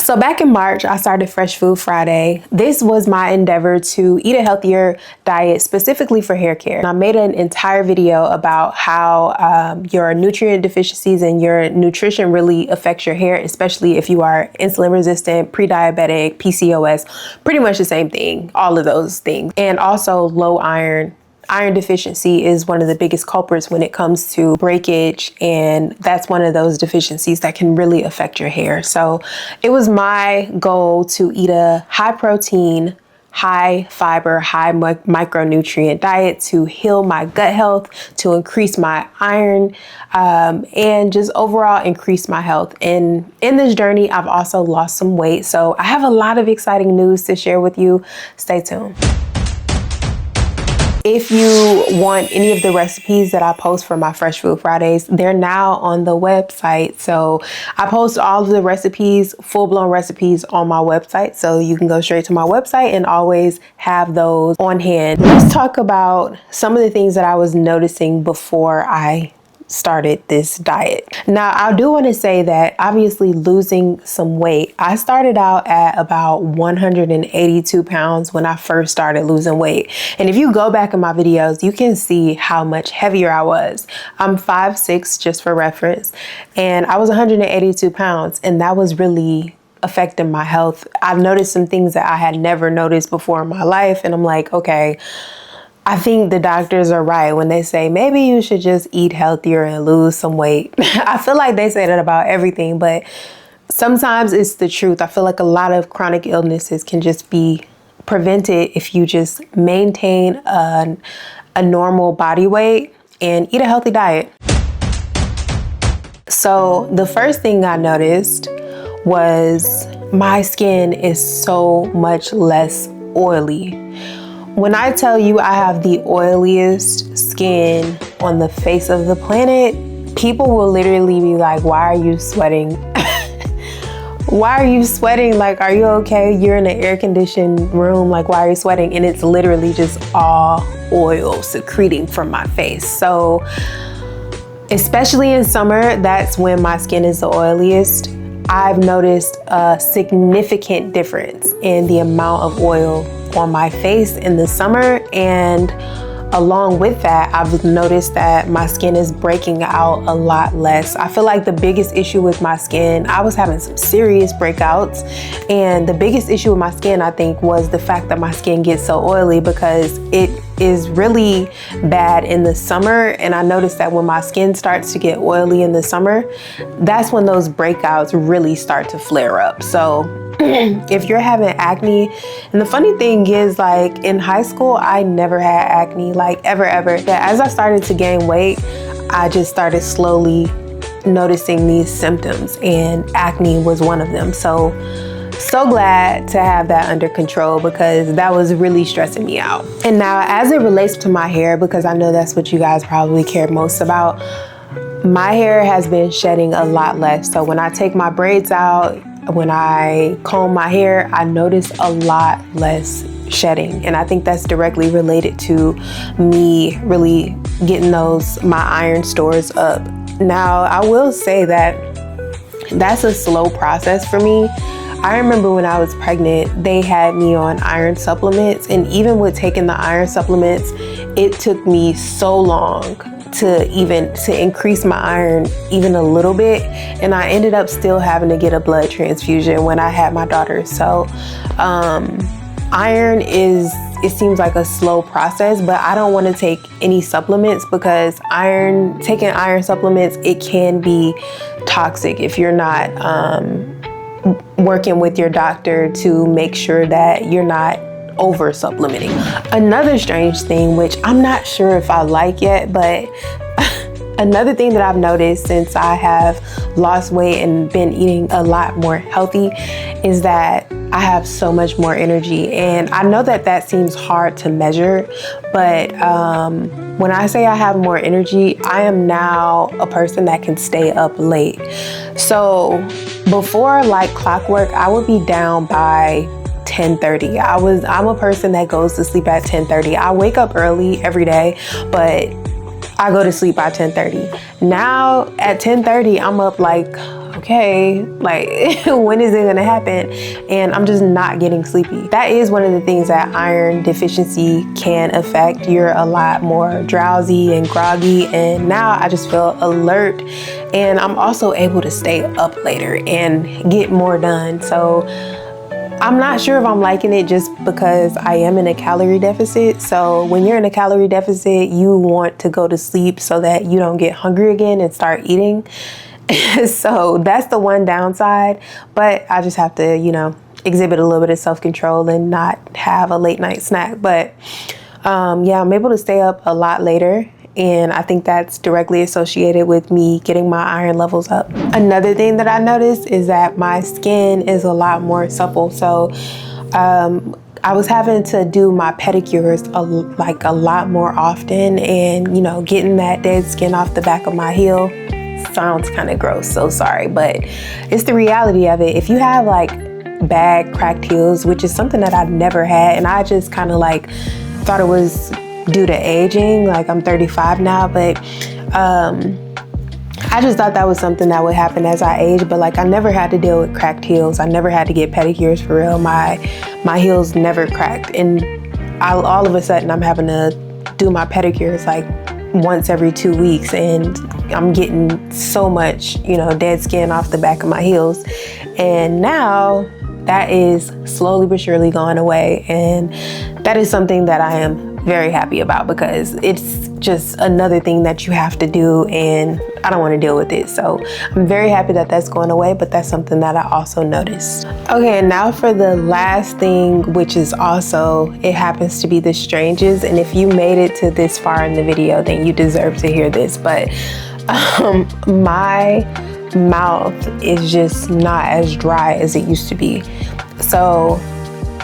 So back in March, I started Fresh Food Friday. This was my endeavor to eat a healthier diet specifically for hair care. And I made an entire video about how your nutrient deficiencies and your nutrition really affects your hair, especially if you are insulin resistant, pre-diabetic, PCOS, pretty much the same thing, all of those things. And also low iron. Iron deficiency is one of the biggest culprits when it comes to breakage, and that's one of those deficiencies that can really affect your hair. So it was my goal to eat a high protein, high fiber, high micronutrient diet to heal my gut health, to increase my iron, and just overall increase my health. And in this journey, I've also lost some weight. So I have a lot of exciting news to share with you. Stay tuned. If you want any of the recipes that I post for my Fresh Food Fridays, they're now on the website. So I post all of the recipes, full-blown recipes on my website. So you can go straight to my website and always have those on hand. Let's talk about some of the things that I was noticing before I started this diet. Now, I do want to say that obviously losing some weight, I started out at about 182 pounds when I first started losing weight. And if you go back in my videos, you can see how much heavier I was. I'm 5'6", just for reference, and I was 182 pounds, and that was really affecting my health. I've noticed some things that I had never noticed before in my life, and I'm like, okay, I think the doctors are right when they say maybe you should just eat healthier and lose some weight. I feel like they say that about everything, but sometimes it's the truth. I feel like a lot of chronic illnesses can just be prevented if you just maintain a normal body weight and eat a healthy diet. So the first thing I noticed was my skin is so much less oily. When I tell you I have the oiliest skin on the face of the planet, people will literally be like, why are you sweating? Why are you sweating? Like, are you okay? You're in an air-conditioned room. Like, why are you sweating? And it's literally just all oil secreting from my face. So, especially in summer, that's when my skin is the oiliest. I've noticed a significant difference in the amount of oil on my face in the summer, and along with that, I've noticed that my skin is breaking out a lot less. I feel like the biggest issue with my skin, I was having some serious breakouts, and the biggest issue with my skin, I think, was the fact that my skin gets so oily because it is really bad in the summer. And I noticed that when my skin starts to get oily in the summer, that's when those breakouts really start to flare up. So if you're having acne, and the funny thing is, like, in high school, I never had acne, like ever. But as I started to gain weight, I just started slowly noticing these symptoms, and acne was one of them. So glad to have that under control because that was really stressing me out. And now as it relates to my hair, because I know that's what you guys probably care most about, my hair has been shedding a lot less. So when I take my braids out, when I comb my hair, I notice a lot less shedding. And I think that's directly related to me really getting my iron stores up. Now, I will say that that's a slow process for me. I remember when I was pregnant, they had me on iron supplements. And even with taking the iron supplements, it took me so long to increase my iron even a little bit, and I ended up still having to get a blood transfusion when I had my daughter. So iron it seems like a slow process, but I don't want to take any supplements because taking iron supplements, it can be toxic if you're not working with your doctor to make sure that you're not over supplementing. Another strange thing, which I'm not sure if I like yet, but another thing that I've noticed since I have lost weight and been eating a lot more healthy is that I have so much more energy. And I know that that seems hard to measure, but when I say I have more energy, I am now a person that can stay up late. So before, like clockwork, I would be down by 10:30. I'm a person that goes to sleep at 10:30. I wake up early every day, but I go to sleep by 10:30. Now at 10:30, I'm up like okay, like when is it gonna happen? And I'm just not getting sleepy. That is one of the things that iron deficiency can affect. You're a lot more drowsy and groggy, and now I just feel alert, and I'm also able to stay up later and get more done. So I'm not sure if I'm liking it just because I am in a calorie deficit. So when you're in a calorie deficit, you want to go to sleep so that you don't get hungry again and start eating. So that's the one downside, but I just have to, you know, exhibit a little bit of self-control and not have a late night snack. But yeah, I'm able to stay up a lot later. And I think that's directly associated with me getting my iron levels up. Another thing that I noticed is that my skin is a lot more supple. So I was having to do my pedicures a lot more often, and you know, getting that dead skin off the back of my heel sounds kind of gross, so sorry, but it's the reality of it. If you have like bad cracked heels, which is something that I've never had, and I just kind of like thought it was due to aging, like I'm 35 now, but I just thought that was something that would happen as I age. But like, I never had to deal with cracked heels. I never had to get pedicures for real. My heels never cracked, and all of a sudden I'm having to do my pedicures like once every 2 weeks, and I'm getting so much, you know, dead skin off the back of my heels. And now that is slowly but surely going away, and that is something that I am very happy about, because it's just another thing that you have to do, and I don't want to deal with it. So I'm very happy that that's going away, but that's something that I also noticed. Okay, and now for the last thing, which is also, it happens to be the strangest, and if you made it to this far in the video, then you deserve to hear this. But my mouth is just not as dry as it used to be. So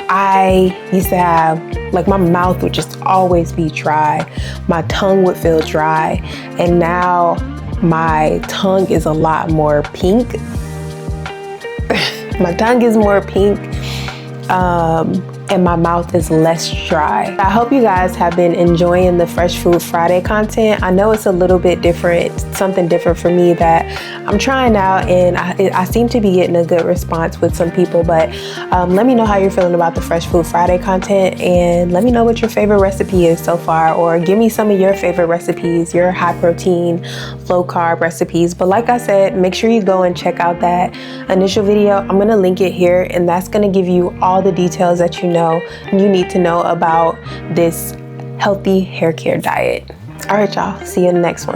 I used to have, like, my mouth would just always be dry. My tongue would feel dry. And now my tongue is a lot more pink. My tongue is more pink. And my mouth is less dry. I hope you guys have been enjoying the Fresh Food Friday content. I know it's a little bit different, something different for me that I'm trying out, and I seem to be getting a good response with some people. But let me know how you're feeling about the Fresh Food Friday content, and let me know what your favorite recipe is so far, or give me some of your favorite recipes, your high protein, low carb recipes. But like I said, make sure you go and check out that initial video. I'm gonna link it here, and that's gonna give you all the details that you need to know about this healthy hair care diet. All right, y'all, see you in the next one.